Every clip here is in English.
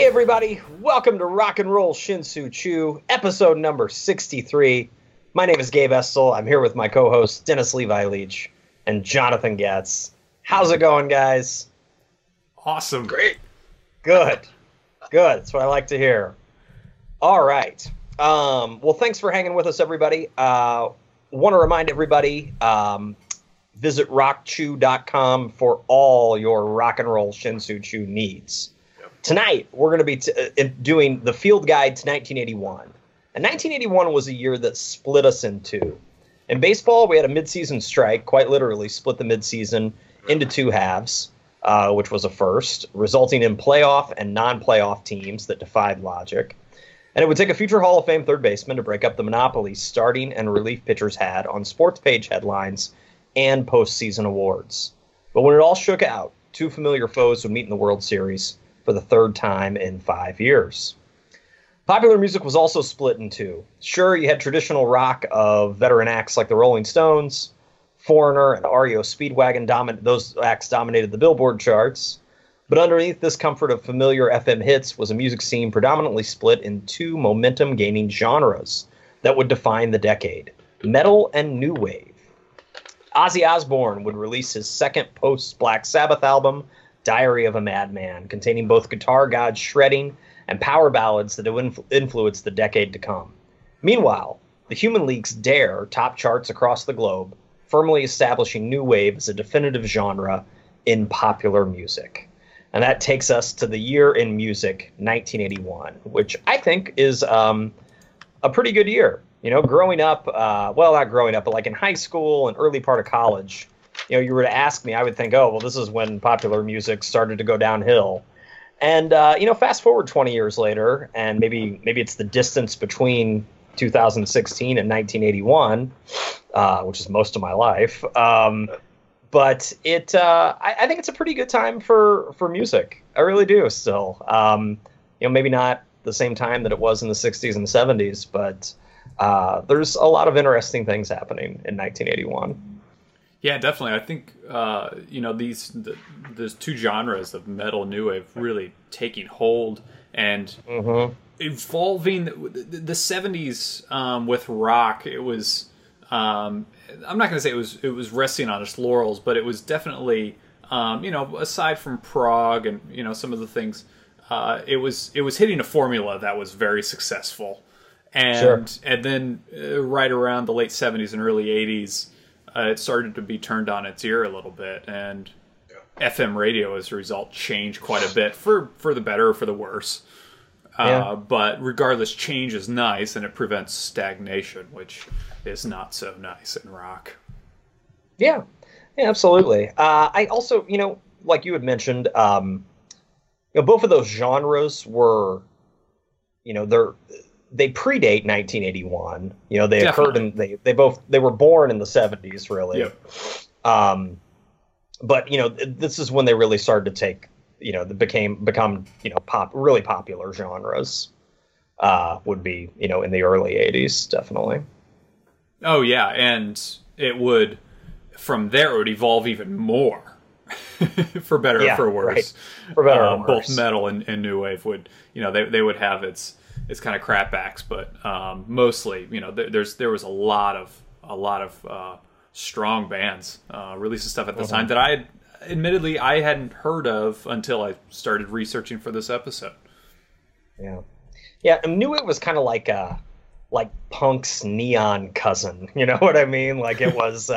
everybody, welcome to Rock and Roll Shin-Soo, episode number 63. My name is Gabe Estel. I'm here with my co-hosts Dennis Levi Leach and Jonathan Getz. How's it going, guys? Awesome. Great. Good. That's what I like to hear. All right. Well, thanks for hanging with us, everybody. Want to remind everybody, visit rockchew.com for all your rock and roll Shin-Soo needs. Tonight, we're going to be doing the field guide to 1981. And 1981 was a year that split us in two. In baseball, we had a midseason strike, quite literally split the midseason into two halves, which was a first, resulting in playoff and non-playoff teams that defied logic. And it would take a future Hall of Fame third baseman to break up the monopoly starting and relief pitchers had on sports page headlines and postseason awards. But when it all shook out, two familiar foes would meet in the World Series for the third time in 5 years. Popular music was also split in two. Sure, you had traditional rock of veteran acts like the Rolling Stones, Foreigner, and REO Speedwagon. Those acts dominated the Billboard charts. But underneath this comfort of familiar FM hits was a music scene predominantly split in two momentum-gaining genres that would define the decade: metal and new wave. Ozzy Osbourne would release his second post-Black Sabbath album, Diary of a Madman, containing both guitar gods shredding and power ballads that would influence the decade to come. Meanwhile, the Human League's Dare topped charts across the globe, firmly establishing new wave as a definitive genre in popular music. And that takes us to the year in music, 1981, which I think is a pretty good year. You know, growing up, well, not growing up, but like in high school and early part of college, you know, you were to ask me, I would think, oh, well, this is when popular music started to go downhill. And, you know, fast forward 20 years later, and maybe it's the distance between 2016 and 1981, which is most of my life. But I think it's a pretty good time for music. I really do still. You know, maybe not the same time that it was in the 60s and 70s, but there's a lot of interesting things happening in 1981. Yeah, definitely. I think you know, there's two genres of metal and new wave really taking hold and evolving. The 70s with rock, it was I'm not going to say it was resting on its laurels, but it was definitely you know, aside from prog and, you know, some of the things, it was hitting a formula that was very successful. And Sure. And then right around the late 70s and early 80s, it started to be turned on its ear a little bit, and FM radio, as a result, changed quite a bit for the better or for the worse. But regardless, change is nice, and it prevents stagnation, which is not so nice in rock. Yeah, absolutely. I also, you know, like you had mentioned, you know, both of those genres were, you know, they predate 1981. You know, they Definitely. Occurred they were born in the 70s, really. Yep. But you know, this is when they really started to take, you know, become you know, really popular genres. Would be, you know, in the early 80s, definitely. Oh yeah, and it would, from there, it would evolve even more, for better or for worse. Right. For better or worse. Both metal and new wave would, you know, they would have its kind of crapbacks, but mostly, you know, there was a lot of strong bands releasing stuff at the time that admittedly I hadn't heard of until I started researching for this episode. Yeah, and new wave was kind of like punk's neon cousin. You know what I mean? Like it was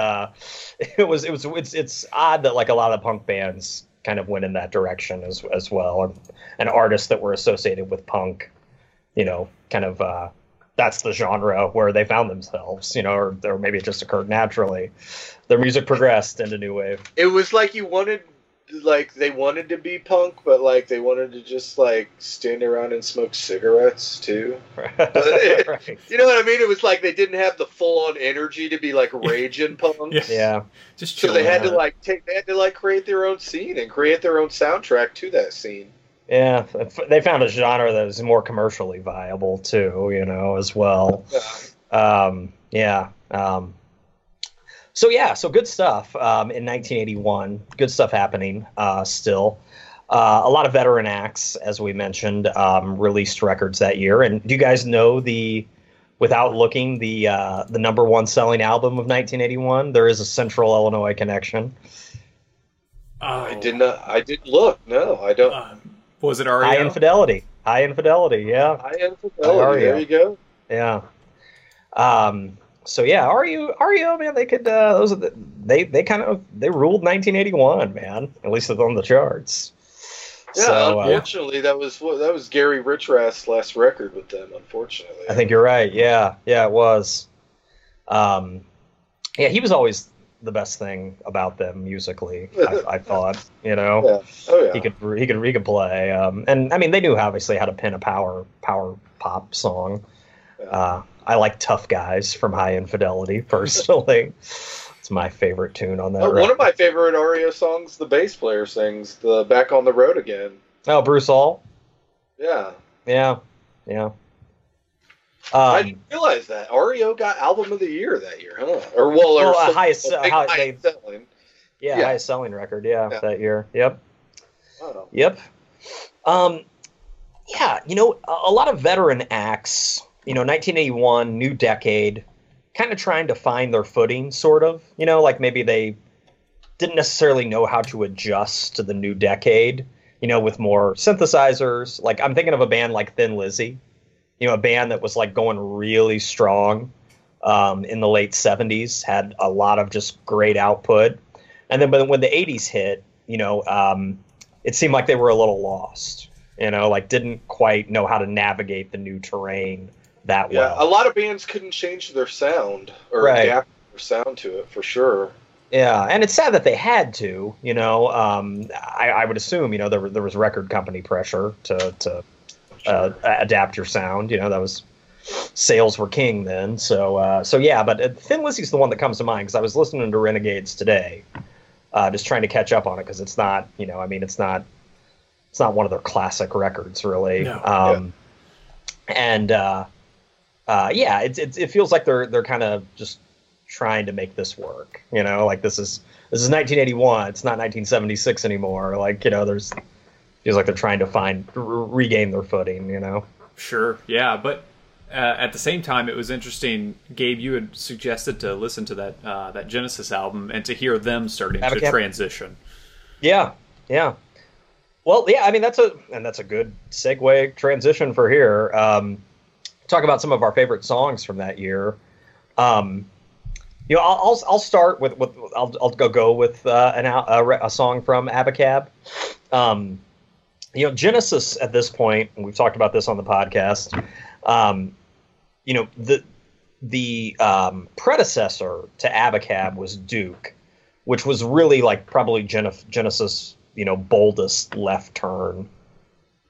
it's odd that like a lot of punk bands kind of went in that direction as well, and artists that were associated with punk, you know, kind of that's the genre where they found themselves, you know, or maybe it just occurred naturally. Their music progressed into new wave. It was like they wanted to be punk, but like they wanted to just like stand around and smoke cigarettes too. Right. You know what I mean? It was like they didn't have the full on energy to be like raging punks. Yeah. Just so they had to create their own scene and create their own soundtrack to that scene. Yeah, they found a genre that was more commercially viable too, you know, as well. So good stuff in 1981. Good stuff happening still. A lot of veteran acts, as we mentioned, released records that year. And do you guys know without looking, the number one selling album of 1981? There is a Central Illinois connection. I didn't look. No, I don't. Was it REO? High Infidelity. High Infidelity, yeah. High Infidelity, there you go. Yeah. So yeah, REO, man, they could they ruled 1981, man. At least on the charts. Yeah, so, unfortunately, that was Gary Richrath's last record with them. Unfortunately, I think you're right. Yeah, it was. Yeah, he was always the best thing about them musically. I thought, Yeah. Oh yeah. he could play. And I mean, they knew obviously how to pin a power pop song. Yeah. I like Tough Guys from High Infidelity personally. It's my favorite tune on that. One of my favorite REO songs, the bass player sings, the Back on the Road Again. Oh, Bruce All? Yeah. Yeah. I didn't realize that. REO got Album of the Year that year, huh? Highest selling. Yeah, highest selling record, that year. Yep. Oh. Yep. Yeah, a lot of veteran acts, 1981, new decade, kind of trying to find their footing, sort of. Like maybe they didn't necessarily know how to adjust to the new decade, with more synthesizers. Like I'm thinking of a band like Thin Lizzy, a band that was like going really strong in the late 70s, had a lot of just great output. And then when the 80s hit, it seemed like they were a little lost, like didn't quite know how to navigate the new terrain that well. Yeah, a lot of bands couldn't change their sound or adapt their sound to it, for sure. Yeah, and it's sad that they had to, I would assume, there was record company pressure to adapt your sound, that was, sales were king then. So yeah, but Thin Lizzy's the one that comes to mind because I was listening to Renegades today, just trying to catch up on it because it's not, it's not one of their classic records really. No. It feels like they're kind of just trying to make this work, like this is 1981, it's not 1976 anymore, like, feels like they're trying to regain their footing, Sure, yeah, but at the same time, it was interesting, Gabe, you had suggested to listen to that Genesis album and to hear them starting to transition. Yeah. Well, yeah, I mean, that's a good segue transition for here. Talk about some of our favorite songs from that year. I'll start with I'll go with a song from Abacab. Genesis at this point, and we've talked about this on the podcast. The predecessor to Abacab was Duke, which was really like probably Genesis, boldest left turn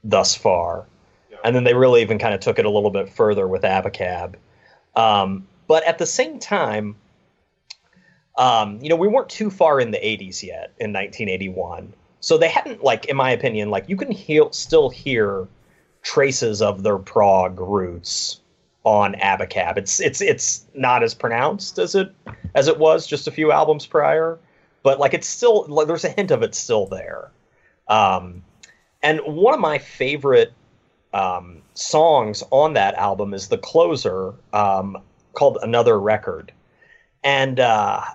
thus far. Yeah. And then they really even kind of took it a little bit further with Abacab. But at the same time, we weren't too far in the 80s yet in 1981. So they hadn't, like, in my opinion, like you can still hear traces of their prog roots on Abacab. It's not as pronounced as it was just a few albums prior, but like it's still, like, there's a hint of it still there. And one of my favorite songs on that album is the closer, called Another Record. And I've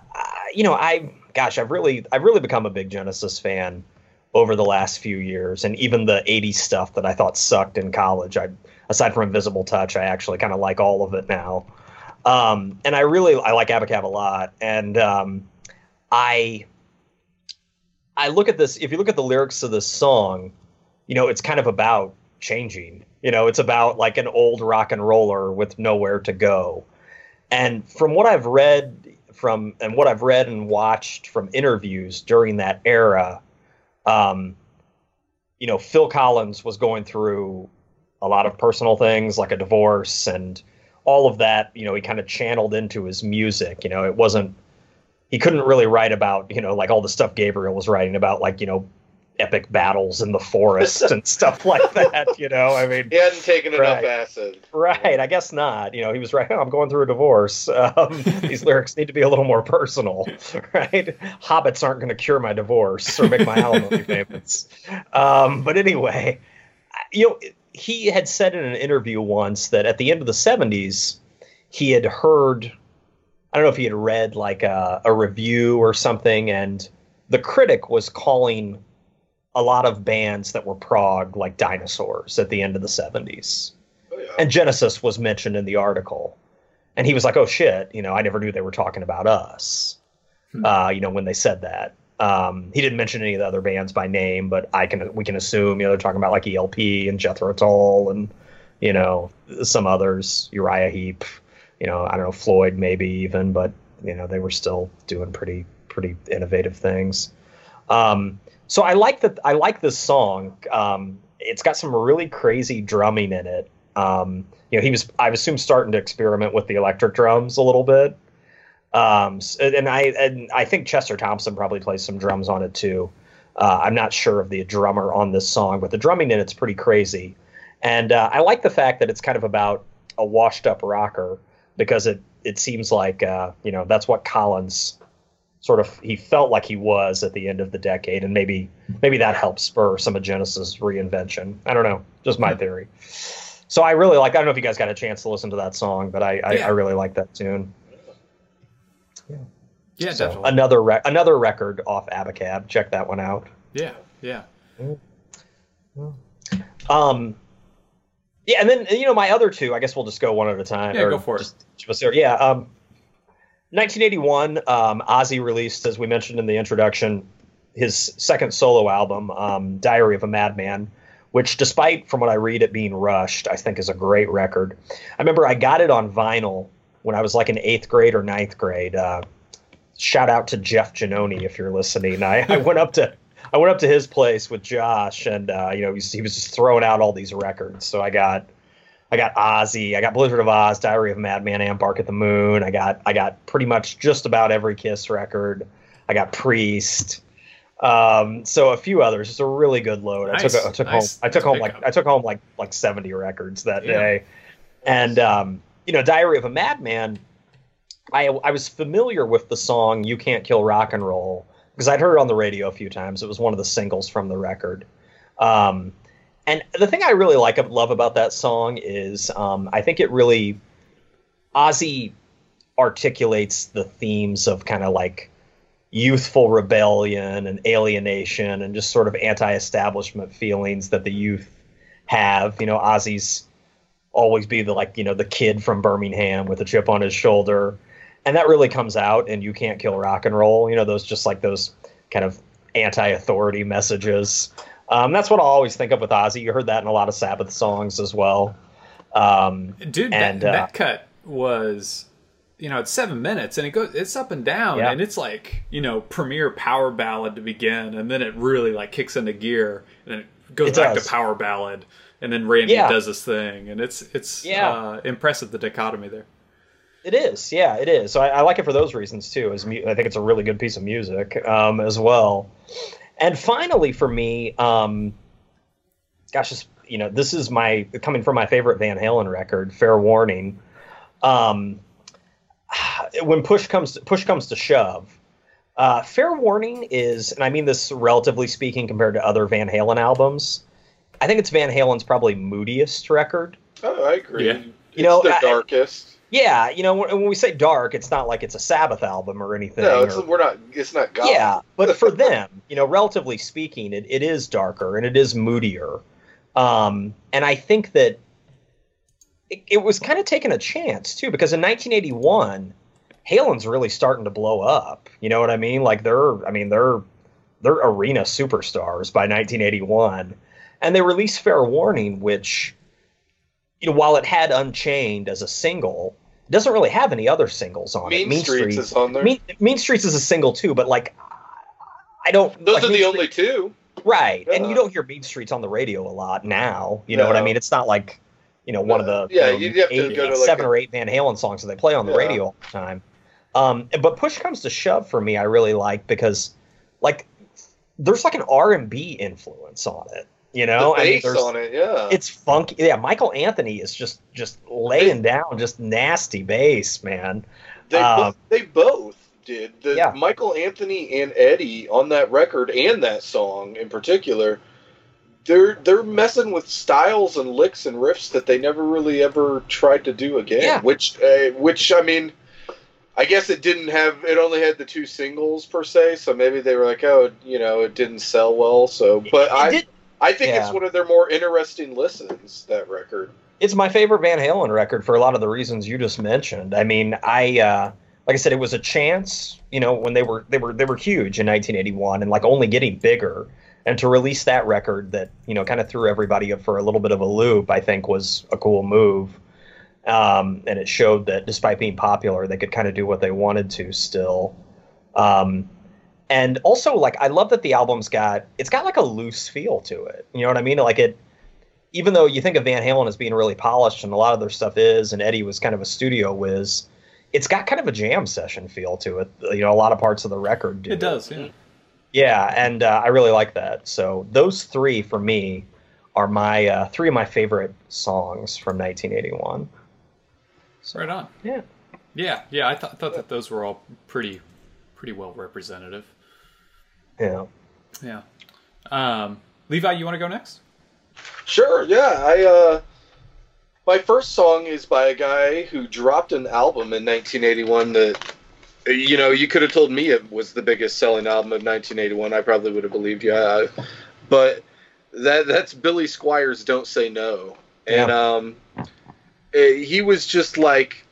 really become a big Genesis fan over the last few years, and even the 80s stuff that I thought sucked in college, aside from Invisible Touch, I actually kind of like all of it now. And I like Abacab a lot. And I look at this, if you look at the lyrics of this song, it's kind of about changing. It's about like an old rock and roller with nowhere to go. And from what I've read and watched from interviews during that era, Phil Collins was going through a lot of personal things like a divorce and all of that, he kind of channeled into his music. He couldn't really write about, like all the stuff Gabriel was writing about, like, epic battles in the forest and stuff like that. I mean, he hadn't taken enough acid. Right, I guess not. He was right. Oh, I'm going through a divorce. These lyrics need to be a little more personal, right? Hobbits aren't going to cure my divorce or make my alimony payments. But anyway, he had said in an interview once that at the end of the 70s, he had heard, I don't know if he had read like a review or something, and the critic was calling a lot of bands that were prog like dinosaurs at the end of the 70s. Oh, yeah. And Genesis was mentioned in the article. And he was like, oh, shit, I never knew they were talking about us, when they said that. He didn't mention any of the other bands by name, but we can assume, they're talking about like ELP and Jethro Tull and, some others, Uriah Heep, I don't know, Floyd maybe even, but, they were still doing pretty innovative things. So I like this song. It's got some really crazy drumming in it. He was, I assume, starting to experiment with the electric drums a little bit. And I think Chester Thompson probably plays some drums on it too. I'm not sure of the drummer on this song, but the drumming in it's pretty crazy. And I like the fact that it's kind of about a washed up rocker, because it seems like that's what Collins he felt like he was at the end of the decade, and maybe that helped spur some of Genesis' reinvention. I don't know, just my theory. So I really I don't know if you guys got a chance to listen to that song, but I really like that tune. Yeah, so definitely. Another record off Abacab. Check that one out. Yeah. Yeah, and then my other two, I guess we'll just go one at a time. Yeah, go for it. 1981, Ozzy released, as we mentioned in the introduction, his second solo album, Diary of a Madman, which, despite from what I read it being rushed, I think is a great record. I remember I got it on vinyl when I was like in 8th grade or 9th grade. Shout out to Jeff Giannone if you're listening. I went up to his place with Josh, and he was just throwing out all these records. So I got Ozzy, I got Blizzard of Oz, Diary of a Madman, and Bark at the Moon. I got pretty much just about every Kiss record. I got Priest. So a few others. It's a really good load. Nice. I took home like 70 records that day. And Diary of a Madman, I was familiar with the song You Can't Kill Rock and Roll because I'd heard it on the radio a few times. It was one of the singles from the record. And the thing I really love about that song is I think it really, Ozzy articulates the themes of kind of like youthful rebellion and alienation and just sort of anti-establishment feelings that the youth have. Ozzy's always be the kid from Birmingham with a chip on his shoulder. And that really comes out in You Can't Kill Rock and Roll. Those kind of anti-authority messages. That's what I always think of with Ozzy. You heard that in a lot of Sabbath songs as well. Dude, that cut was, it's 7 minutes and it's up and down and it's like, premier power ballad to begin. And then it really kicks into gear and then it goes back to power ballad. And then Randy does this thing. And it's impressive, the dichotomy there. It is. Yeah, it is. So I like it for those reasons too. I think it's a really good piece of music as well. And finally, for me, this is coming from my favorite Van Halen record, Fair Warning. When push comes to shove, Fair Warning is, and I mean this relatively speaking compared to other Van Halen albums, I think it's Van Halen's probably moodiest record. Oh, I agree. Yeah. It's the darkest. Yeah, when we say dark, it's not like it's a Sabbath album or anything. No, it's not goth. Yeah, but for them, relatively speaking, it is darker and it is moodier. And I think that it was kind of taking a chance too, because in 1981, Halen's really starting to blow up. You know what I mean? They're arena superstars by 1981, and they released Fair Warning, which, while it had Unchained as a single, it doesn't really have any other singles on it. Mean Streets is on there. Mean Streets is a single too, but I don't. Those are the only two. Right, and you don't hear Mean Streets on the radio a lot now. You know what I mean? It's not like one of the you'd have to go to 7 or 8 Van Halen songs that they play on the radio all the time. But Push Comes to Shove for me, I really like because there's like an R&B influence on it. You know, The bass there's on it, yeah. It's funky. Yeah, Michael Anthony is just laying down just nasty bass, man. They both did. Yeah. Michael Anthony and Eddie on that record and that song in particular, they're messing with styles and licks and riffs that they never really ever tried to do again. Yeah. Which I mean, I guess it only had the 2 singles per se, so maybe they were like, oh, you know, it didn't sell well. So, but I think it's one of their more interesting listens, that record. It's my favorite Van Halen record for a lot of the reasons you just mentioned. I mean, like I said, it was a chance, you know, when they were huge in 1981 and like only getting bigger, and to release that record that, you know, kind of threw everybody up for a little bit of a loop, I think was a cool move. And it showed that despite being popular, they could kind of do what they wanted to still. And also, like, I love that the album's got like a loose feel to it. You know what I mean? Like even though you think of Van Halen as being really polished, and a lot of their stuff is, and Eddie was kind of a studio whiz, it's got kind of a jam session feel to it. You know, a lot of parts of the record do. It does, yeah. Yeah, and I really like that. So those 3 for me are my 3 of my favorite songs from 1981. So, right on. Yeah. Yeah. I thought that those were all pretty well representative. Yeah. Yeah. Levi, you want to go next? Sure, yeah. My first song is by a guy who dropped an album in 1981 that, you know, you could have told me it was the biggest selling album of 1981. I probably would have believed you. But that's Billy Squier's Don't Say No. And he was just like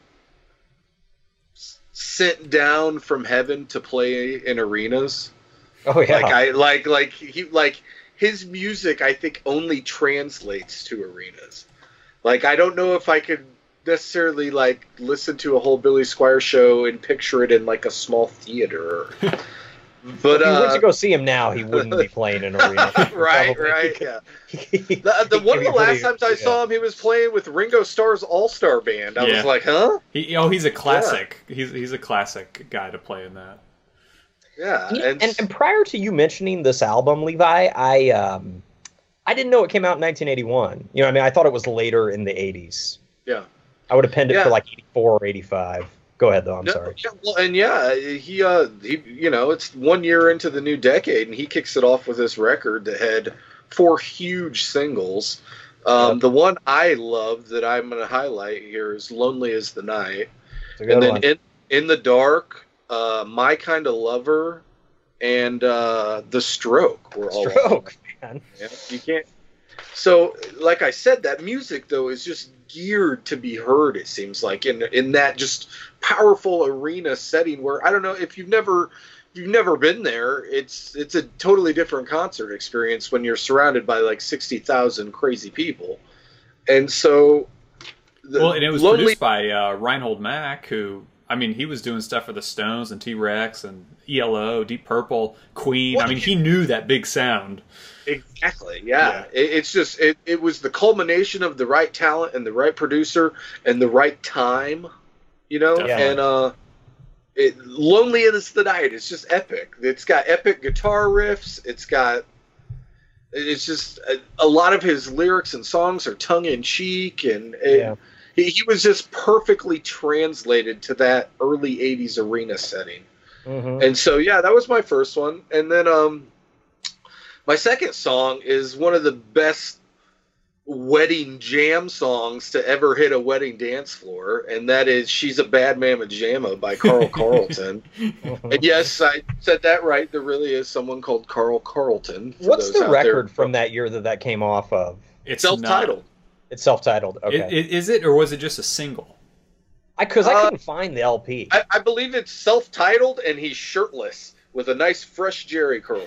sent down from heaven to play in arenas. Oh yeah. Like his music, I think, only translates to arenas. Like, I don't know if I could necessarily like listen to a whole Billy Squier show and picture it in like a small theater. But if you went to go see him now, he wouldn't be playing in arena. Right, yeah. The last times I saw him, he was playing with Ringo Starr's All-Star Band. I was like, huh? He's a classic. Yeah. He's a classic guy to play in that. Yeah, and prior to you mentioning this album, Levi, I didn't know it came out in 1981. You know, I mean, I thought it was later in the 80s. Yeah, I would have pinned it for like 84 or 85. Go ahead, though. I'm sorry. Yeah, well, and he, you know, it's 1 year into the new decade, and he kicks it off with this record that had 4 huge singles. The one I love that I'm going to highlight here is "Lonely as the Night," and then in the Dark." My Kind of Lover and The Stroke were all Stroke, man. Yeah, you can't. So, like I said, that music though is just geared to be heard. It seems like in that just powerful arena setting where I don't know if you've never been there. It's a totally different concert experience when you're surrounded by like 60,000 crazy people, and so. And it was produced by Reinhold Mack, who. I mean, he was doing stuff for the Stones and T-Rex and ELO, Deep Purple, Queen. I mean, he knew that big sound. Exactly, yeah. It's just, it was the culmination of the right talent and the right producer and the right time, you know? Definitely. And Lonely as the Night, it's just epic. It's got epic guitar riffs. It's just, a lot of his lyrics and songs are tongue-in-cheek and... He was just perfectly translated to that early 80s arena setting. Mm-hmm. And so, yeah, that was my first one. And then my second song is one of the best wedding jam songs to ever hit a wedding dance floor, and that is She's a Bad Mama Jamma by Carl Carlton. And yes, I said that right. There really is someone called Carl Carlton. What's the record from that year that came off of? It's self-titled. It's self-titled. Okay. Is it, or was it just a single? Because I couldn't find the LP. I believe it's self-titled, and he's shirtless with a nice fresh jerry curl.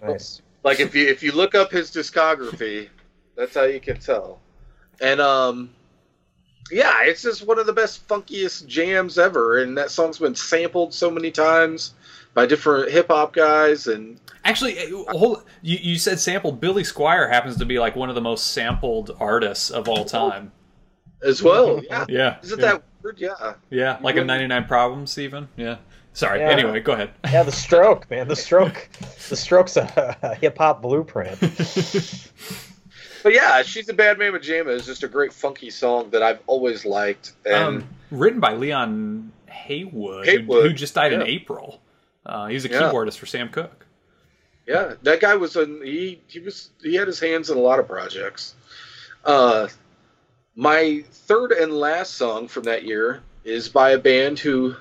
Nice. Like if you look up his discography, that's how you can tell. And yeah, it's just one of the best, funkiest jams ever. And that song's been sampled so many times by different hip hop guys. And actually, you said sampled. Billy Squier happens to be like one of the most sampled artists of all time, as well. Yeah, yeah. Isn't that weird? Yeah, yeah. Like a 99 Problems, even. Yeah. Sorry. Yeah. Anyway, go ahead. Yeah, the Stroke, man. The Stroke's a hip hop blueprint. But yeah, She's a Bad Mama Jamma is just a great funky song that I've always liked. And written by Leon Haywood. Who just died in April. He was a keyboardist for Sam Cooke. Yeah, that guy was he had his hands in a lot of projects. My third and last song from that year is by a band who,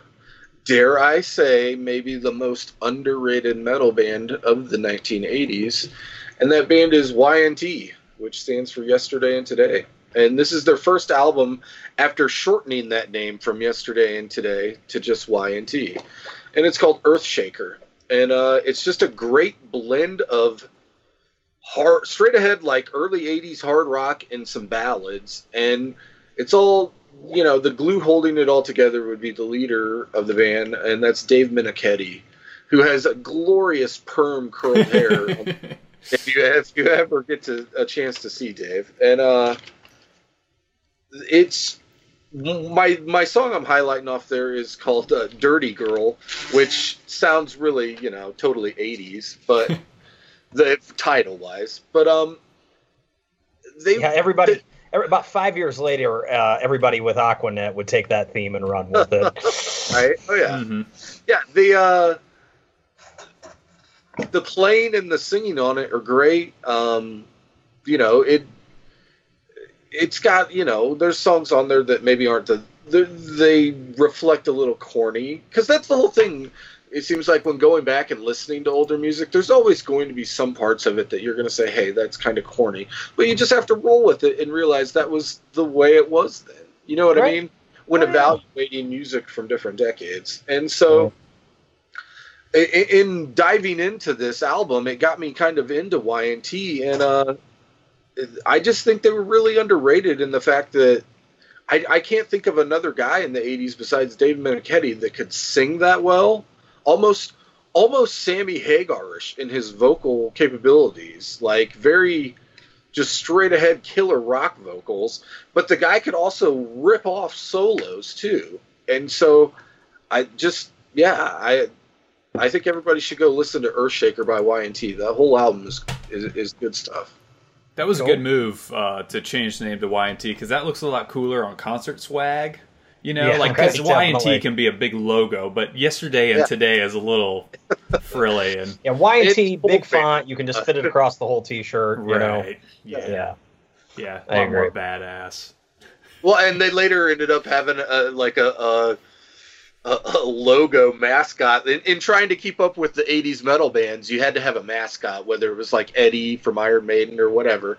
dare I say, maybe the most underrated metal band of the 1980s, and that band is Y&T, which stands for Yesterday and Today. And this is their first album after shortening that name from Yesterday and Today to just Y&T. And it's called Earthshaker. And it's just a great blend of hard, straight ahead, like early 80s hard rock and some ballads. And it's all, the glue holding it all together would be the leader of the band, and that's Dave Meniketti, who has a glorious perm curled hair. If you ever get a chance to see Dave. And it's my song I'm highlighting off there is called Dirty Girl, which sounds really, totally 80s, but the title wise. But everybody about 5 years later, everybody with Aquanet would take that theme and run with it. Right? Oh yeah. Mm-hmm. Yeah, the playing and the singing on it are great. It's got, there's songs on there that maybe aren't they reflect a little corny, because that's the whole thing. It seems like when going back and listening to older music, there's always going to be some parts of it that you're going to say, hey, that's kind of corny. But you just have to roll with it and realize that was the way it was then. You know what I mean? When evaluating music from different decades. And so in diving into this album, it got me kind of into Y&T, and I just think they were really underrated in the fact that I can't think of another guy in the 80s besides Dave Meniketti that could sing that well. Almost Sammy Hagar-ish in his vocal capabilities, like very just straight ahead killer rock vocals. But the guy could also rip off solos too. And so I think everybody should go listen to Earthshaker by Y&T. That whole album is good stuff. That was a good move to change the name to Y&T, because that looks a lot cooler on Concert Swag. Because Y&T can be a big logo, but Yesterday and Today is a little frilly. And Y&T, big font. You can just fit it across the whole T-shirt. Right. Yeah. A lot more badass. Well, and they later ended up having a logo mascot. In trying to keep up with the 80s metal bands, you had to have a mascot, whether it was like Eddie from Iron Maiden or whatever.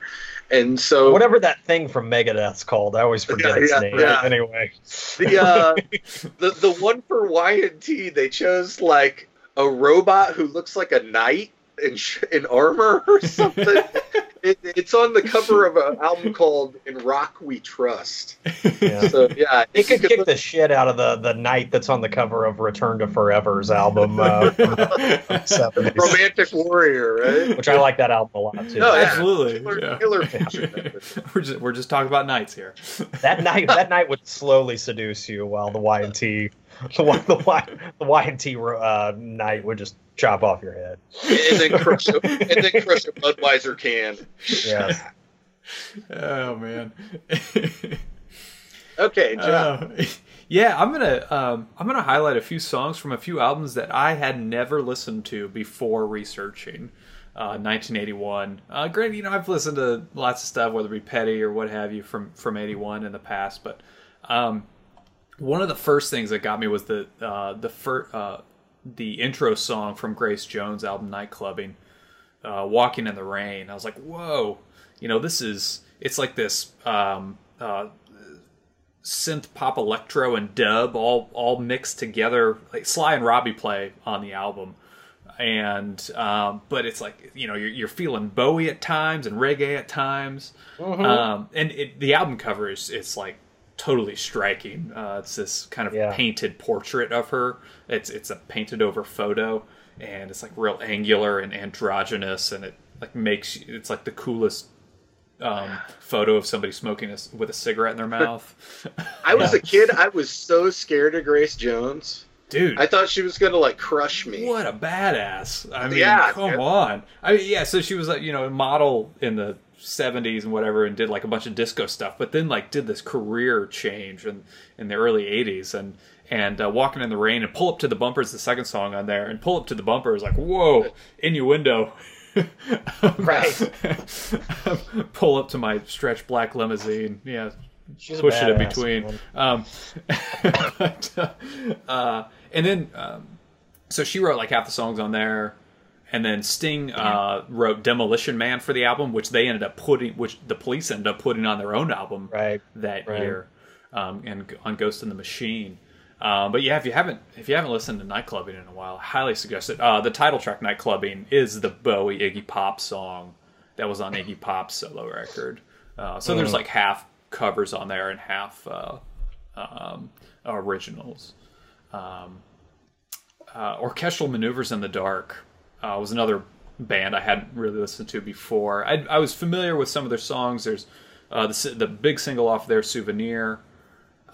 And so whatever that thing from Megadeth's called, I always forget its name. Yeah. Anyway, the one for Y&T, they chose like a robot who looks like a knight in armor or something. It's on the cover of an album called "In Rock We Trust." Yeah. So it could kick the shit out of the knight that's on the cover of Return to Forever's album, from the 70s. Romantic Warrior, right? Which I like that album a lot too. No, absolutely. Killer feature. We're just talking about knights here. That knight would slowly seduce you, while the Y&T knight would just chop off your head and then crush a Budweiser can. Yes. Oh man. Okay, John. I'm gonna highlight a few songs from a few albums that I had never listened to before researching 1981. Granted, I've listened to lots of stuff, whether it be Petty or what have you from 81 in the past, but one of the first things that got me was the intro song from Grace Jones' album Nightclubbing, Walking in the Rain. I was like, whoa, it's like this synth pop electro and dub all mixed together. Like Sly and Robbie play on the album, and but it's like you're feeling Bowie at times and reggae at times. And the album cover is like totally striking. It's this kind of painted portrait of her. It's a painted over photo, and it's like real angular and androgynous, and it like it's like the coolest photo of somebody smoking with a cigarette in their mouth. I was a kid. I was so scared of Grace Jones. dude, I thought she was gonna like crush me. What a badass! I mean, Yeah, come on. I mean, yeah. So she was like, a model in the '70s and whatever, and did like a bunch of disco stuff, but then like did this career change in the early '80s, and Walking in the Rain and Pull Up to the Bumper is the second song on there, and Pull Up to the Bumper is like, whoa, innuendo. Right. Pull up to my stretched black limousine. Yeah. She's push it in badass, between. And then, so she wrote like half the songs on there, and then Sting wrote Demolition Man for the album, which the Police ended up putting on their own album that year, and on Ghost in the Machine. But yeah, if you haven't listened to Nightclubbing in a while, I highly suggest it. The title track, Nightclubbing, is the Bowie Iggy Pop song that was on Iggy Pop's solo record. So there's like half covers on there and half originals. Orchestral Maneuvers in the Dark was another band I hadn't really listened to before. I was familiar with some of their songs. There's the big single off their Souvenir,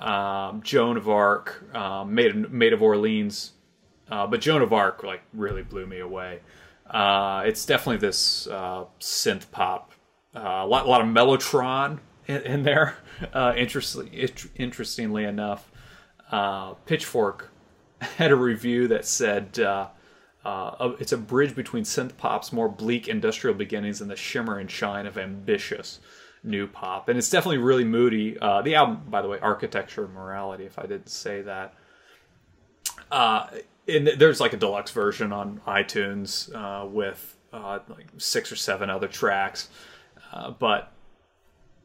Joan of Arc, Maid of Orleans, but Joan of Arc like really blew me away. It's definitely this synth pop, a lot of Mellotron in there. Interestingly enough, Pitchfork had a review that said it's a bridge between synth pop's more bleak industrial beginnings and the shimmer and shine of ambitious new pop. And it's definitely really moody. The album, by the way, Architecture of Morality, if I didn't say that. And there's like a deluxe version on iTunes with like 6 or 7 other tracks. But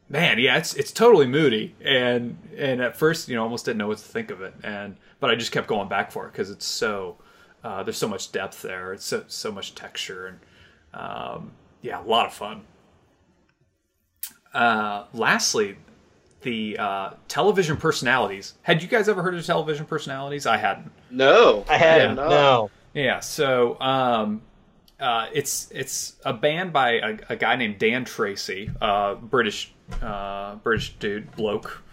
man, yeah, it's totally moody. And at first, almost didn't know what to think of it. But I just kept going back for it because it's so there's so much depth there. It's so much texture, and yeah, a lot of fun. Lastly, the television personalities. Had you guys ever heard of television personalities? I hadn't. No, I hadn't. No. Yeah, so it's a band by a guy named Dan Tracy, British bloke,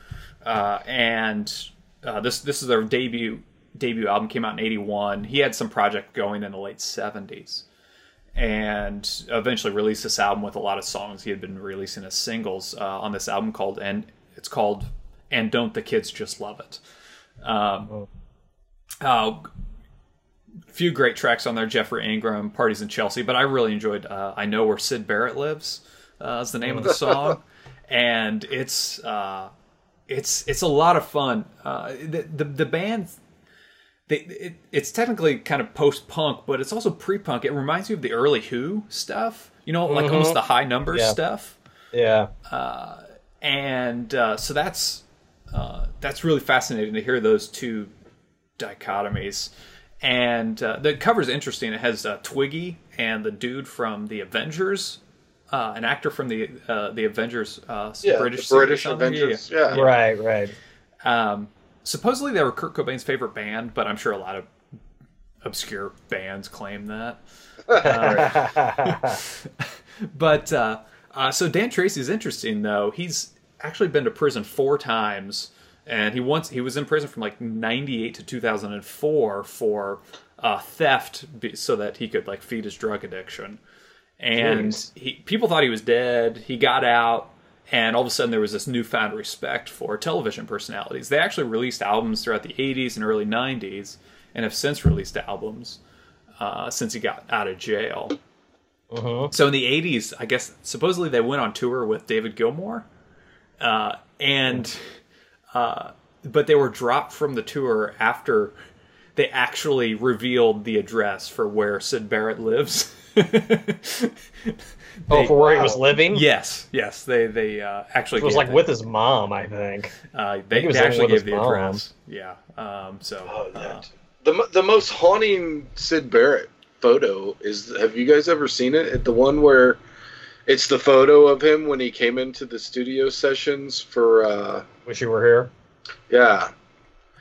and this is their debut album. Came out in '81. He had some project going in the late '70s. And eventually released this album with a lot of songs he had been releasing as singles on this album called And Don't the Kids Just Love It. Few great tracks on there, Jeffrey Ingram, Parties in Chelsea, but I really enjoyed I Know Where Sid Barrett Lives is the name of the song. And it's a lot of fun. The band... It's technically kind of post-punk, but it's also pre-punk. It reminds me of the early Who stuff, like almost the high numbers stuff. Yeah. So that's really fascinating to hear those two dichotomies. And the cover's interesting. It has Twiggy and the dude from the Avengers, an actor from the Avengers, British Avengers. Yeah. Right. Supposedly they were Kurt Cobain's favorite band, but I'm sure a lot of obscure bands claim that. But so Dan Tracy's interesting, though. He's actually been to prison 4 times, and he was in prison from like 98 to 2004 for theft, so that he could like feed his drug addiction. And people thought he was dead. He got out. And all of a sudden, there was this newfound respect for television personalities. They actually released albums throughout the 80s and early 90s, and have since released albums since he got out of jail. So in the 80s, I guess, supposedly they went on tour with David Gilmour, but they were dropped from the tour after they actually revealed the address for where Sid Barrett lives. For where he was living? Yes. They actually it was like with his mom, I think. They actually gave the address. Yeah. The most haunting Sid Barrett photo is. Have you guys ever seen it? The one where it's the photo of him when he came into the studio sessions for. Wish You Were Here. Yeah.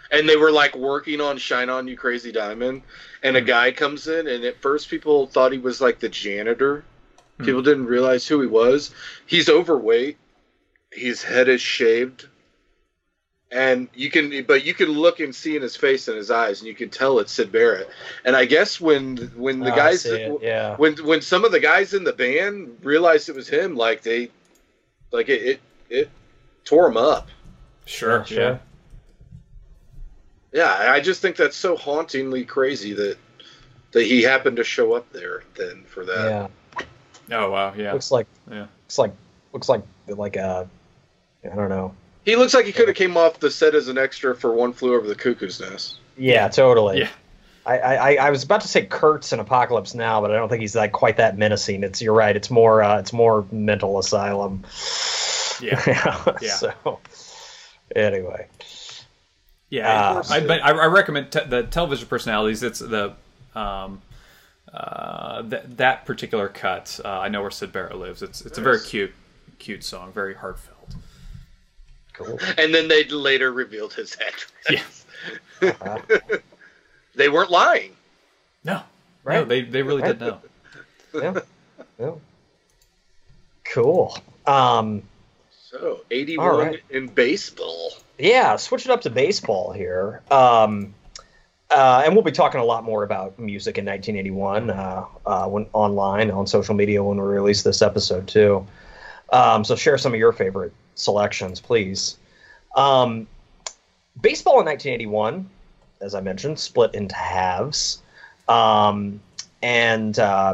And they were like working on Shine On You Crazy Diamond, and a guy comes in, and at first people thought he was like the janitor. People didn't realize who he was. He's overweight. His head is shaved. And you can look and see in his face and his eyes, and you can tell it's Syd Barrett. And I guess when the guys, when some of the guys in the band realized it was him, it tore him up. Sure. Yeah, I just think that's so hauntingly crazy that he happened to show up there then for that. Yeah. Oh wow. Yeah. Looks like I don't know. He looks like he could have came off the set as an extra for One Flew Over the Cuckoo's Nest. Yeah, totally. Yeah. I was about to say Kurtz in Apocalypse Now, but I don't think he's quite that menacing. You're right. It's more mental asylum. Yeah. Yeah. So anyway. Yeah. I recommend the television personalities. It's the that particular cut. I Know Where Syd Barrett Lives. It's a very cute song, very heartfelt. Cool. And then they later revealed his address. Yeah. They weren't lying. No. Right. No, they really did know. Yeah. Cool. So 81 in baseball. Yeah, switch it up to baseball here. And we'll be talking a lot more about music in 1981 when online on social media when we release this episode too. So share some of your favorite selections, please. Baseball in 1981, as I mentioned, split into halves. And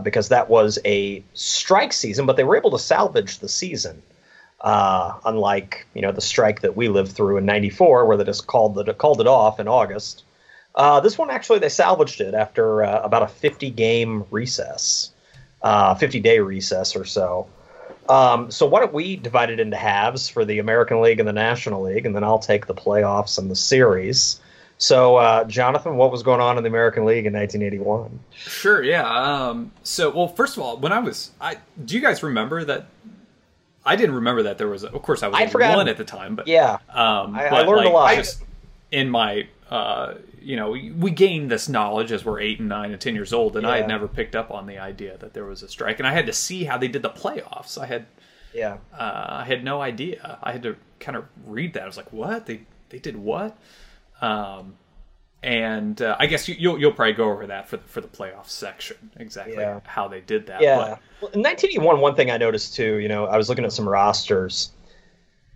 because that was a strike season, but they were able to salvage the season. Unlike, the strike that we lived through in 94, where they just called it off in August. This one, actually, they salvaged it after about a 50-game recess, 50-day recess or so. So why don't we divide it into halves for the American League and the National League, and then I'll take the playoffs and the series. So, Jonathan, what was going on in the American League in 1981? Sure, yeah. Well, first of all, do you guys remember that? I didn't remember that there was. Of course, I was one at the time, but yeah, I learned a lot. In my, we gained this knowledge as we're 8 and 9 and 10 years old, and I had never picked up on the idea that there was a strike, and I had to see how they did the playoffs. I had no idea. I had to kind of read that. I was like, what? They did what? And I guess you'll probably go over that for the playoff section, exactly how they did that. Yeah. Well, in 1981, one thing I noticed too, I was looking at some rosters.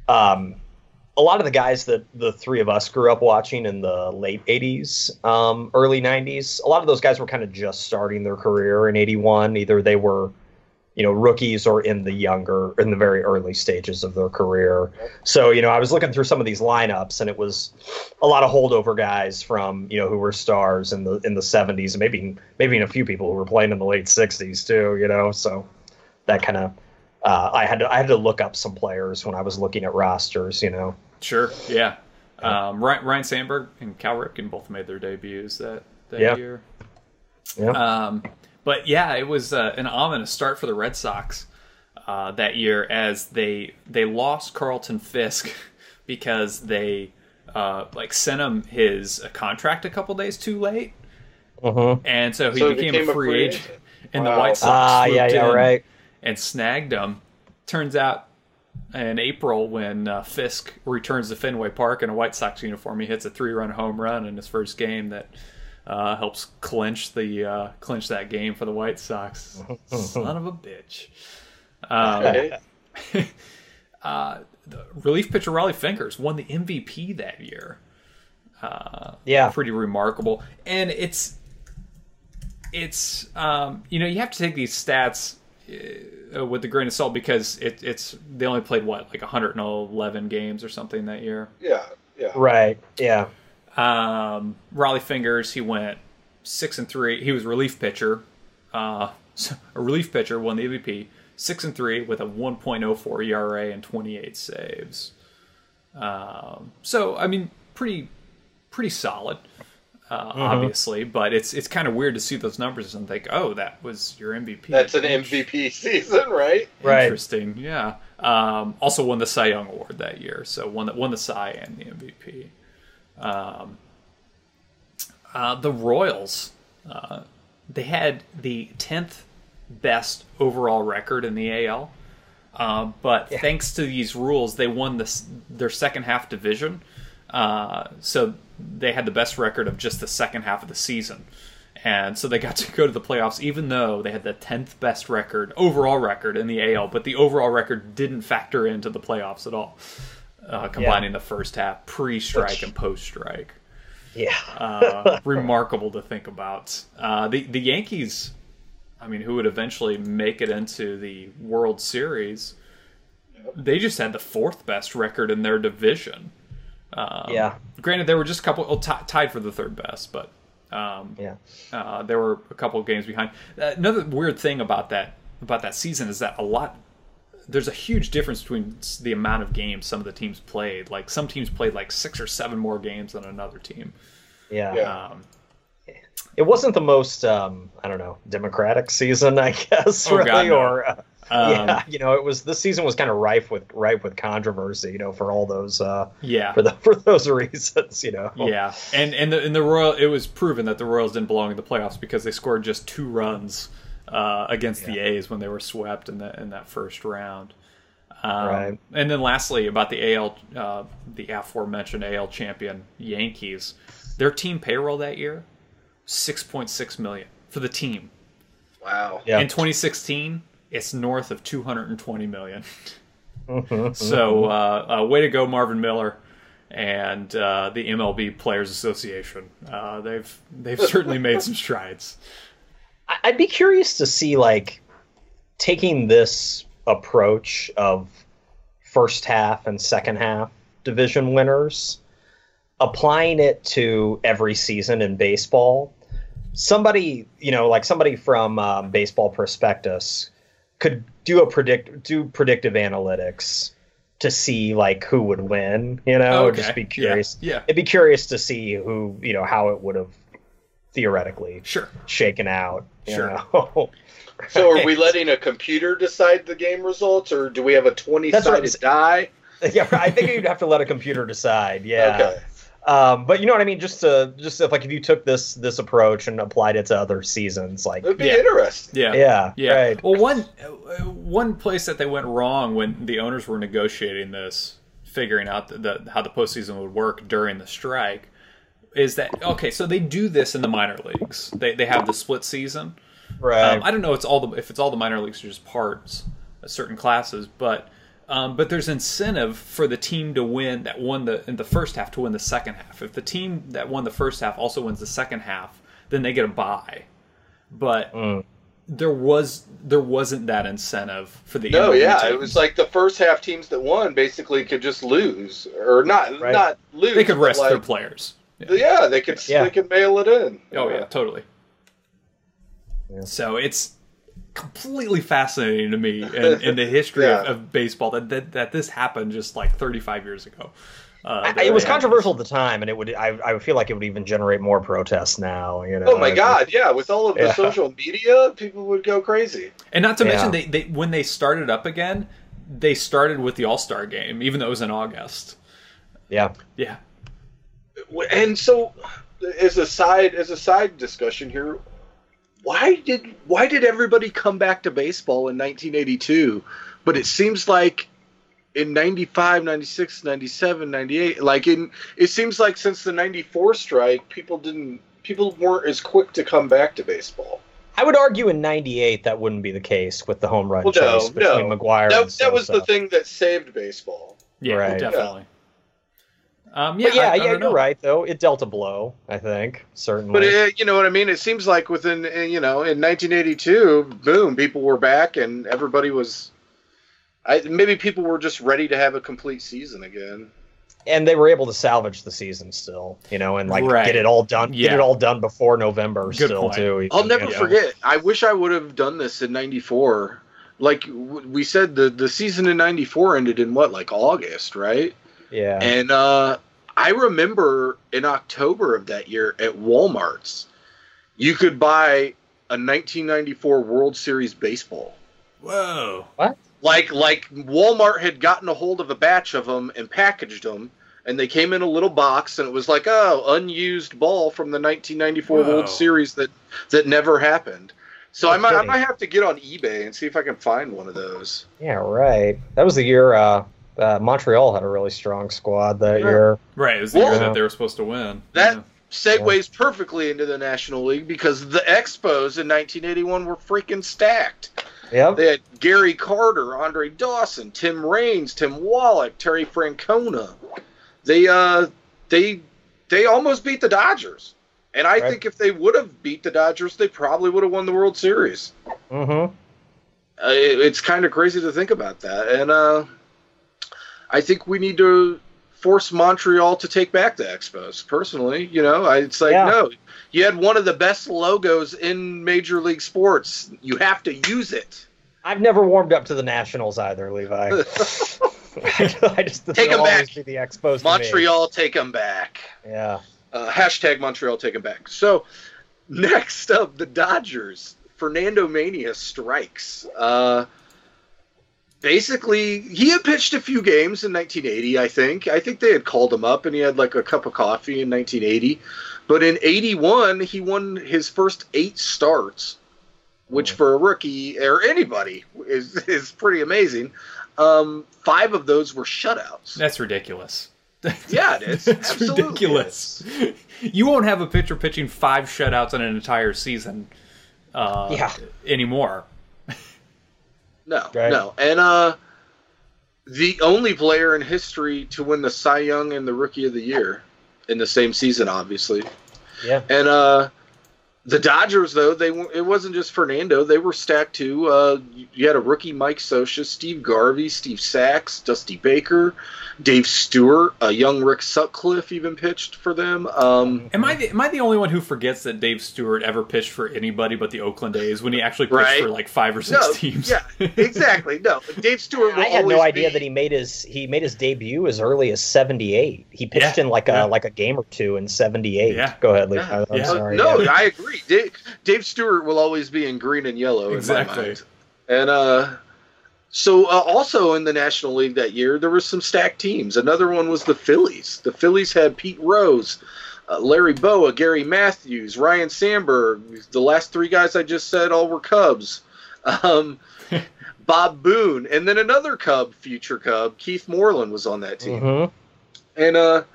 A lot of the guys that the three of us grew up watching in the late 80s, early 90s, a lot of those guys were kind of just starting their career in 81. Either they were, rookies or in the very early stages of their career. So, I was looking through some of these lineups, and it was a lot of holdover guys from, who were stars in the 70s, and maybe a few people who were playing in the late 60s too, so that kind of, I had to look up some players when I was looking at rosters, Sure, yeah. Ryan Sandberg and Cal Ripken both made their debuts that year. Yeah. But yeah, it was an ominous start for the Red Sox that year as they lost Carlton Fisk because they sent him his contract a couple days too late, and so he became a free agent. And the White Sox swooped in and snagged him. Turns out in April when Fisk returns to Fenway Park in a White Sox uniform, he hits a 3-run home run in his first game that helps clinch that game for the White Sox. Son of a bitch. The relief pitcher Raleigh Fingers won the MVP that year. Pretty remarkable. And it's you have to take these stats with a grain of salt because they only played 111 games or something that year. Yeah. Right. Yeah. Raleigh Fingers, he went 6-3. He was relief pitcher. A relief pitcher won the MVP. 6-3 with a 1.04 ERA and 28 saves. So I mean, pretty solid. Obviously, but it's kind of weird to see those numbers and think, oh, that was your MVP. That's an MVP season, right? Interesting, yeah. Also won the Cy Young Award that year, so won the Cy and the MVP. The Royals, they had the 10th best overall record in the AL, but thanks to these rules, they won their second half division. So they had the best record of just the second half of the season. And so they got to go to the playoffs, even though they had the 10th best overall record in the AL. But the overall record didn't factor into the playoffs at all, combining the first half, pre-strike and post-strike. Yeah. Remarkable to think about. The Yankees, I mean, who would eventually make it into the World Series, they just had the 4th best record in their division. Granted, they were just a couple tied for the 3rd best, but there were a couple of games behind. Another weird thing about that season is that there's a huge difference between the amount of games some of the teams played. Like some teams played like 6 or 7 more games than another team. It wasn't the most democratic season, I guess, really, God, no. This season was kind of rife with controversy, for all those for those reasons, Yeah, and the Royal, it was proven that the Royals didn't belong in the playoffs because they scored just 2 runs against the A's when they were swept in that first round. Right. And then lastly, about the AL, the aforementioned AL champion Yankees, their team payroll that year, $6.6 million for the team. Wow. Yeah. In 2016, it's north of $220 million. So, way to go, Marvin Miller and the MLB Players Association. They've certainly made some strides. I'd be curious to see, taking this approach of first half and second half division winners, applying it to every season in baseball. Somebody from Baseball Prospectus could do predictive analytics to see who would win, just be curious. Yeah. It'd be curious to see who, how it would have theoretically shaken out. Sure. So are we letting a computer decide the game results, or do we have a 20-sided die? Yeah, I think you'd have to let a computer decide. Yeah. Okay. But you know what I mean? Just if you took this approach and applied it to other seasons, it'd be interesting. Yeah. Right. Well, one place that they went wrong when the owners were negotiating this, figuring out how the postseason would work during the strike, is that so they do this in the minor leagues. They have the split season. Right. I don't know if it's all the minor leagues or just parts of certain classes, but there's incentive for the team to win that won in the first half to win the second half. If the team that won the first half also wins the second half, then they get a bye. But there wasn't that incentive for the MLB teams. It was like the first half teams that won basically could just lose or not lose. They could rest their players. Yeah, they could mail it in. Oh yeah, totally. Yeah. So it's completely fascinating to me in the history of baseball that this happened just 35 years ago. It was controversial at the time, and I would feel like it would even generate more protests now. Oh my God! Yeah, with all of the social media, people would go crazy. And not to mention, they when they started up again, they started with the All-Star game, even though it was in August. Yeah. Yeah. And so, as a side discussion here, why did everybody come back to baseball in 1982? But it seems like in 95, 96, 97, 98, it seems like since the 94 strike, people weren't as quick to come back to baseball. I would argue in 98 that wouldn't be the case with the home run chase between McGuire and Sosa. That was the thing that saved baseball. Yeah, right. Definitely. You're right, though. It dealt a blow, I think, certainly. But you know what I mean? It seems like in 1982, boom, people were back and everybody was... maybe people were just ready to have a complete season again. And they were able to salvage the season still, and get it all done. Yeah. Get it all done before November. Good still, point. Too. Even, I'll never forget. I wish I would have done this in 94. Like we said, the season in 94 ended in August, right? Yeah. And I remember in October of that year at Walmart's, you could buy a 1994 World Series baseball. Whoa. What? Like Walmart had gotten a hold of a batch of them and packaged them, and they came in a little box, and it was unused ball from the 1994 World Series that never happened. So I might have to get on eBay and see if I can find one of those. Yeah, right. That was the year Montreal had a really strong squad that year. Right, it was the year that they were supposed to win. That segues perfectly into the National League because the Expos in 1981 were freaking stacked. Yep. They had Gary Carter, Andre Dawson, Tim Raines, Tim Wallach, Terry Francona. They almost beat the Dodgers. And I think if they would have beat the Dodgers, they probably would have won the World Series. Mm-hmm. It's kind of crazy to think about that. And I think we need to force Montreal to take back the Expos, personally. It's like, no, you had one of the best logos in Major League Sports. You have to use it. I've never warmed up to the Nationals either, Levi. I just take them back. Be the Expos Montreal, take them back. Yeah. Hashtag Montreal, take them back. So, next up, the Dodgers. Fernando Mania strikes. Basically, he had pitched a few games in 1980, I think. I think they had called him up, and he had like a cup of coffee in 1980. But in 81, he won his first 8 starts, which for a rookie or anybody is pretty amazing. 5 of those were shutouts. That's ridiculous. Yeah, it is. That's absolutely ridiculous. You won't have a pitcher pitching 5 shutouts in an entire season anymore. No. And the only player in history to win the Cy Young and the Rookie of the Year in the same season, obviously. Yeah. And the Dodgers, though, it wasn't just Fernando. They were stacked, too. You had a rookie Mike Scioscia, Steve Garvey, Steve Sachs, Dusty Baker, Dave Stewart, a young Rick Sutcliffe even pitched for them. Am I the only one who forgets that Dave Stewart ever pitched for anybody but the Oakland A's when he actually pitched for like 5 or 6 teams? Yeah, exactly. No, Dave Stewart. I had no idea that he made his debut as early as '78. He pitched in like a game or two in '78. Yeah. Go ahead, Lee. I'm sorry. No, I agree. Dave Stewart will always be in green and yellow in my mind. And so also in the National League that year, there were some stacked teams. Another one was the Phillies. The Phillies had Pete Rose, Larry Boa, Gary Matthews, Ryan Sandberg. The last 3 guys I just said all were Cubs. Bob Boone. And then another future Cub, Keith Moreland, was on that team. Mm-hmm. And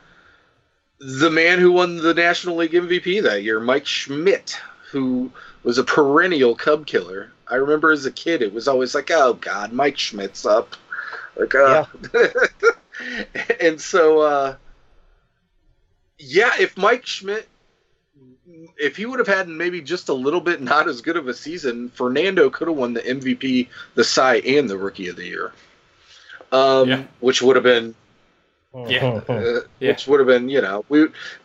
the man who won the National League MVP that year, Mike Schmidt, who was a perennial Cub killer. I remember as a kid, it was always like, oh, God, Mike Schmidt's up. Like, And so, if Mike Schmidt, if he would have had maybe just a little bit not as good of a season, Fernando could have won the MVP, the Cy, and the Rookie of the Year. Which would have been... Which would have been,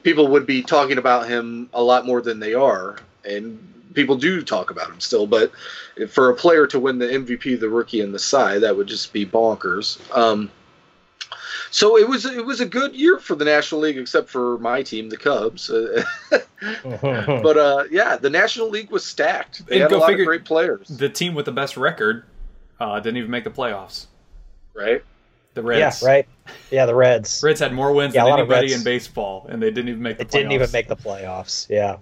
people would be talking about him a lot more than they are, and people do talk about him still. But for a player to win the MVP, the Rookie, and the Cy, that would just be bonkers. So it was a good year for the National League, except for my team, the Cubs. But the National League was stacked. They had a lot of great players. The team with the best record didn't even make the playoffs. Right. The Reds. Yeah, right. Yeah, the Reds. Reds had more wins than anybody in baseball, and they didn't even make the playoffs. Didn't even make the playoffs. Yeah.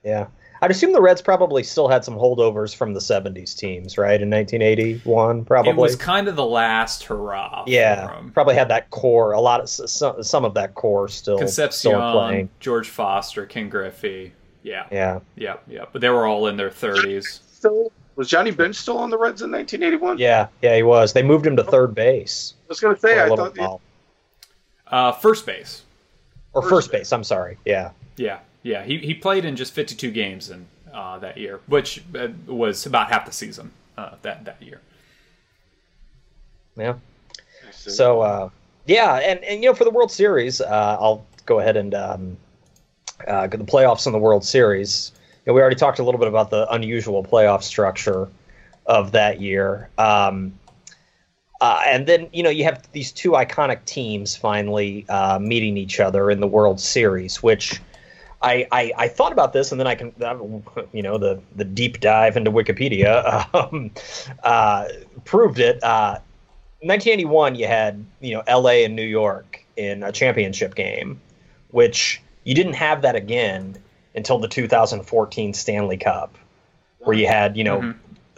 Yeah. I'd assume the Reds probably still had some holdovers from the 70s teams, right? In 1981, probably. It was kind of the last hurrah. Yeah. Probably had that core, a lot of some of that core still playing. George Foster, Ken Griffey. Yeah. But they were all in their 30s. Was Johnny Bench still on the Reds in 1981? Yeah, he was. They moved him to third base. I was going to say, I thought... first base. Or first base, I'm sorry. Yeah. Yeah. He played in just 52 games in that year, which was about half the season that year. Yeah. So, and for the World Series, I'll go ahead and get the playoffs in the World Series. We already talked a little bit about the unusual playoff structure of that year. And then, you have these 2 iconic teams finally meeting each other in the World Series, which I thought about this, and then I can, the deep dive into Wikipedia proved it. 1981, you had, L.A. and New York in a championship game, which you didn't have that again until the 2014 Stanley Cup, where you had,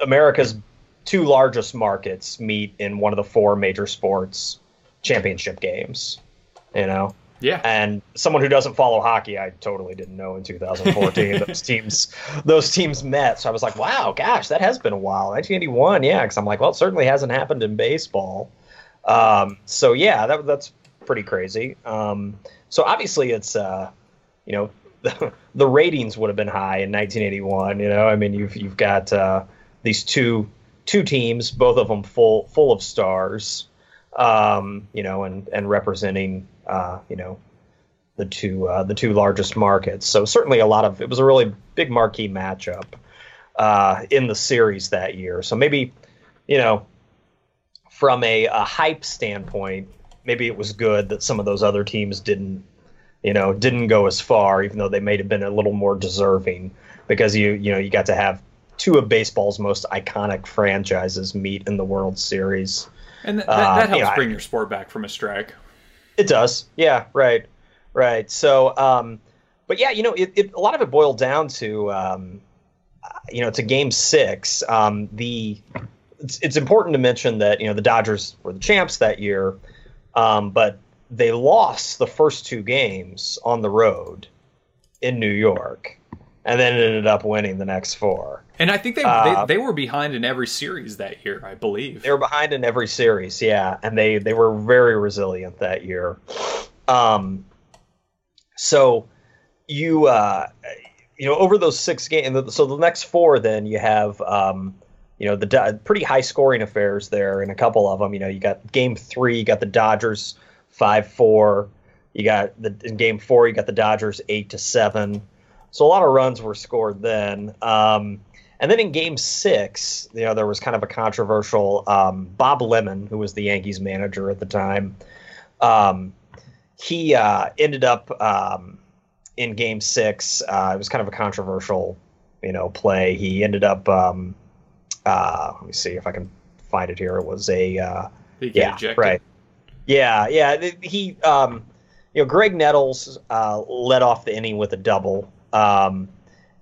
America's 2 largest markets meet in one of the 4 major sports championship games, you know. Yeah. And someone who doesn't follow hockey, I totally didn't know in 2014 those teams met. So I was like, wow, gosh, that has been a while. 1981, yeah, because I'm like, well, it certainly hasn't happened in baseball. So yeah, that's pretty crazy. So obviously it's you know, the ratings would have been high in 1981. You know, I mean, you've got these two teams, both of them full of stars. You know, and representing, you know, the two largest markets. So certainly it was a really big marquee matchup in the series that year. So maybe, you know, from a hype standpoint, maybe it was good that some of those other teams didn't go as far, even though they may have been a little more deserving, because you got to have two of baseball's most iconic franchises meet in the World Series. And that helps bring your sport back from a strike. It does. Yeah, right. So, but yeah, you know, a lot of it boiled down to, you know, to Game 6. It's important to mention that, you know, the Dodgers were the champs that year, but they lost the first two games on the road in New York, and then ended up winning the next four. And I think they were behind in every series that year, I believe. They were behind in every series, yeah, and they were very resilient that year. So you know, over those 6 games, so the next 4, then you have you know, the pretty high scoring affairs there in a couple of them. You know, you got Game 3, you got the Dodgers 5-4. You got in Game 4, you got the Dodgers 8-7. So a lot of runs were scored then. And then in Game 6, you know, there was kind of a controversial Bob Lemon, who was the Yankees manager at the time. He ended up in Game 6. It was kind of a controversial, you know, play. He ended up. Let me see if I can find it here. It was ejected. Right. Yeah. He, you know, Greg Nettles led off the inning with a double.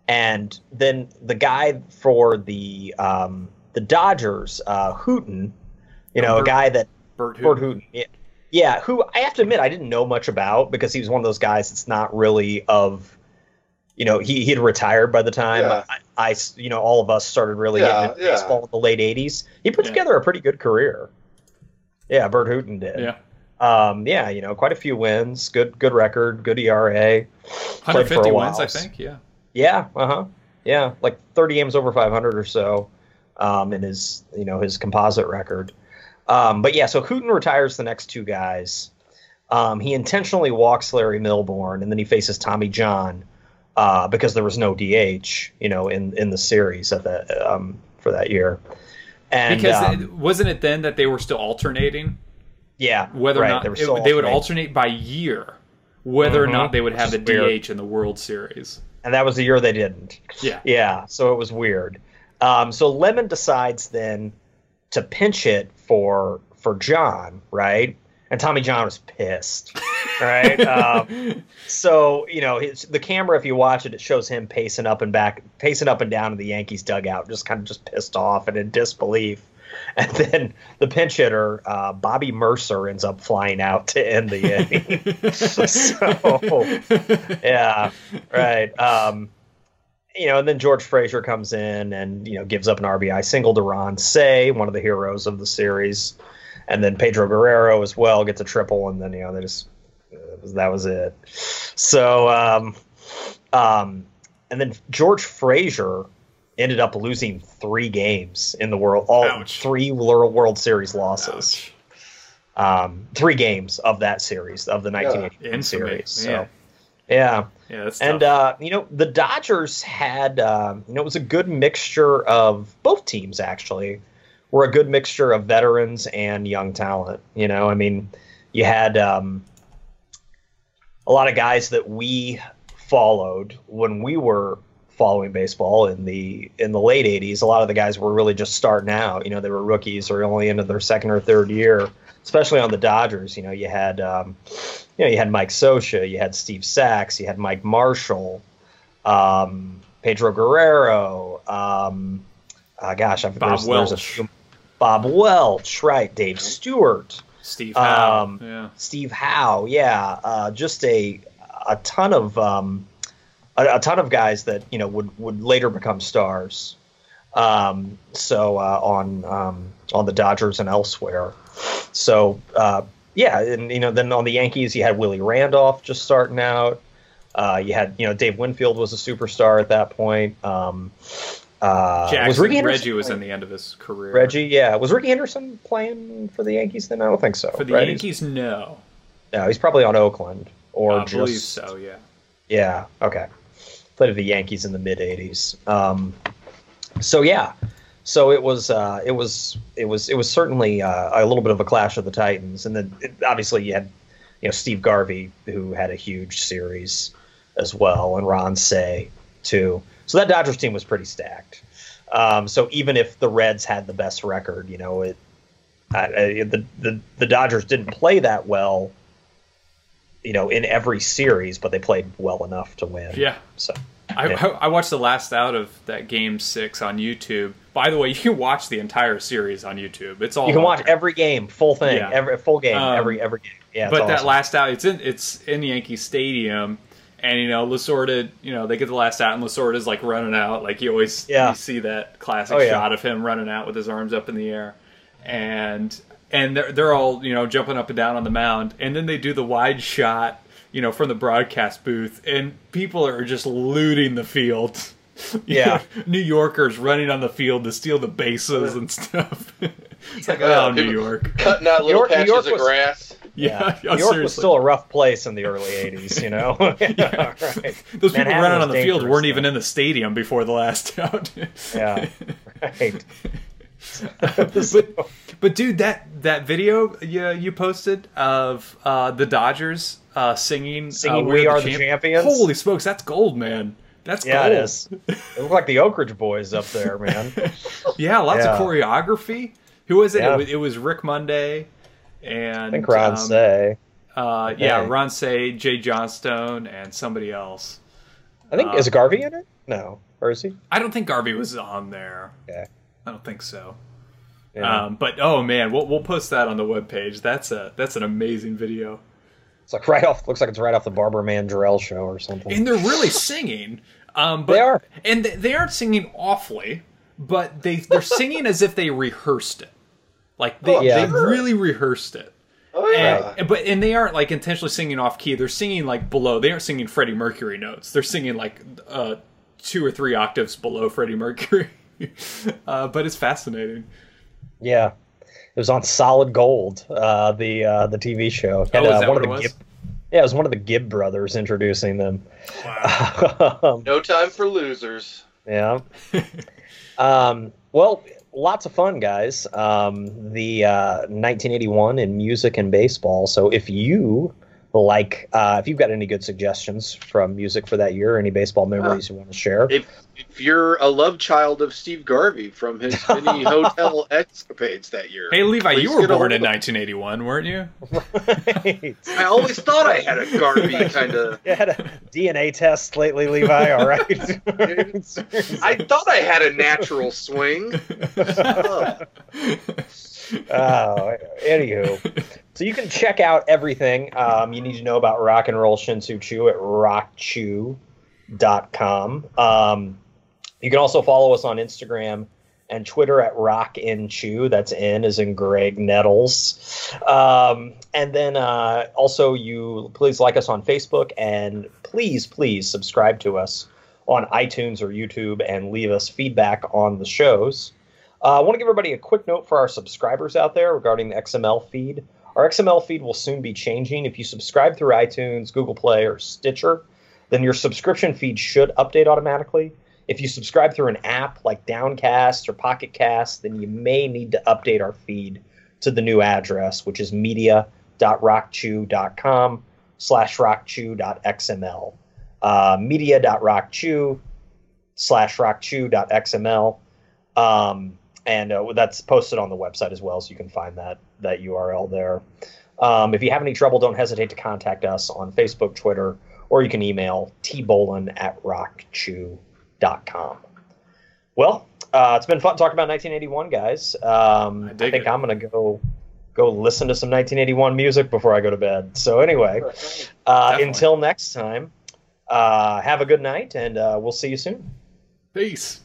And then the guy for the Dodgers, Hooten, you know, a guy that Bert Hooten. Yeah, who I have to admit I didn't know much about, because he was one of those guys that's not really of, you know, he had retired by the time I you know, all of us started really getting into baseball in the late 80s. He put together a pretty good career. Yeah, Bert Hooten did. Yeah, you know, quite a few wins, good record, good ERA. 150 wins, I think. Yeah, yeah, like 30 games over 500 or so, in his, you know, his composite record. But yeah, so Hooten retires the next 2 guys. He intentionally walks Larry Milbourne, and then he faces Tommy John, because there was no DH, you know, in the series at the for that year. And because wasn't it then that they were still alternating? Yeah, whether or not they would alternate by year, whether or not they would have the DH in the World Series. And that was the year they didn't. Yeah. So it was weird. So Lemon decides then to pinch hit for John, right? And Tommy John was pissed, right? So, you know, the camera, if you watch it, it shows him pacing up and down in the Yankees dugout, just pissed off and in disbelief. And then the pinch hitter, Bobby Mercer, ends up flying out to end the inning. So, yeah, right. You know, and then George Frazier comes in and, you know, gives up an RBI single to Ron Say, one of the heroes of the series. And then Pedro Guerrero as well gets a triple, and then, you know, that was it. So, and then George Frazier ended up losing 3 games in the world, Ouch. 3 World Series losses. 3 games of that series, of the 1980 series. So, yeah, that's and tough. you know, the Dodgers had, you know, it was a good mixture of both teams actually. Were a good mixture of veterans and young talent. You know, I mean, you had a lot of guys that we followed when we were following baseball in the late 80s. A lot of the guys were really just starting out. You know, they were rookies or only into their second or third year, especially on the Dodgers. You know, you had Mike Scioscia, you had Steve Sachs, you had Mike Marshall, Pedro Guerrero, Bob Welch. Bob Welch, right? Dave Stewart. Steve Howe. Yeah. Steve Howe. Yeah. Just a ton of a ton of guys that would later become stars. On the Dodgers and elsewhere. So yeah, and then on the Yankees you had Willie Randolph just starting out. You had Dave Winfield was a superstar at that point. Was Reggie was in the end of his career. Reggie, yeah. Was Ricky Henderson playing for the Yankees then? I don't think so. For the Yankees, no. No, he's probably on Oakland or I believe so. Yeah. Yeah. Okay. Played for the Yankees in the mid '80s. So yeah, so it was certainly a little bit of a clash of the Titans, and then obviously you had Steve Garvey, who had a huge series as well, and Ron Cey too. So that Dodgers team was pretty stacked. So even if the Reds had the best record, the Dodgers didn't play that well, in every series, but they played well enough to win. Yeah. So. I watched the last out of that Game 6 on YouTube. By the way, you can watch the entire series on YouTube. It's all you can watch every game, full thing, yeah. every full game, every game. Yeah, but awesome. That last out, it's in Yankee Stadium, and Lasorda, they get the last out, and Lasorda's like running out, like you always you see that classic shot of him running out with his arms up in the air, and they're all jumping up and down on the mound, and then they do the wide shot. From the broadcast booth, and people are just looting the field. Yeah. New Yorkers running on the field to steal the bases and stuff. It's like, oh, New York. Cutting out little patches of grass. Yeah. New York was still a rough place in the early 80s, Yeah. Right. Those people running on the field weren't even in the stadium before the last out. Yeah, right. But dude, that video you posted of the Dodgers singing "We Are the Champions." Holy smokes, that's gold, man! That's gold. It is. It looked like the Oak Ridge Boys up there, man. Yeah, lots of choreography. Who was it? Yeah. It was Rick Monday and I think Ron Cey. Yeah, Ron Cey, Jay Johnstone, and somebody else. I think is Garvey in it? No, or is he? I don't think Garvey was on there. Yeah. I don't think so. Yeah. But oh man, we'll post that on the webpage. That's an amazing video. It's like looks like it's right off the Barbara Mandrell show or something. And they're really singing. But, they are, and they aren't singing awfully, but they're singing as if they rehearsed it. Like they really rehearsed it. Oh yeah. And they aren't like intentionally singing off key. They're singing like below. They aren't singing Freddie Mercury notes. They're singing like 2 or 3 octaves below Freddie Mercury. But it's fascinating. Yeah, it was on Solid Gold, the TV show. Is that what it was? Yeah, it was one of the Gibb brothers introducing them. Wow. No time for losers. Yeah. Well, lots of fun, guys. The 1981 in music and baseball. So if you if you've got any good suggestions from music for that year, any baseball memories you want to share. If you're a love child of Steve Garvey from his many hotel escapades that year. Hey, Levi, you were born in 1981, weren't you? Right. I always thought I had a Garvey kind of... You had a DNA test lately, Levi, all right? I thought I had a natural swing. Anywho. So you can check out everything you need to know about rock and roll Shin-Soo Choo at rockchew.com. You can also follow us on Instagram and Twitter at rockinchew. That's N as in Greg Nettles. And then also you please like us on Facebook, and please subscribe to us on iTunes or YouTube and leave us feedback on the shows. I want to give everybody a quick note for our subscribers out there regarding the XML feed. Our XML feed will soon be changing. If you subscribe through iTunes, Google Play, or Stitcher, then your subscription feed should update automatically. If you subscribe through an app like Downcast or Pocket Cast, then you may need to update our feed to the new address, which is media.rockchew.com/rockchew.xml. Media.rockchew/rockchew.xml. And that's posted on the website as well, so you can find that URL there. If you have any trouble, don't hesitate to contact us on Facebook, Twitter, or you can email tbolin@rockchew.com. Well, it's been fun talking about 1981, guys. I think I'm going to go go listen to some 1981 music before I go to bed. So anyway, until next time, have a good night, and we'll see you soon. Peace.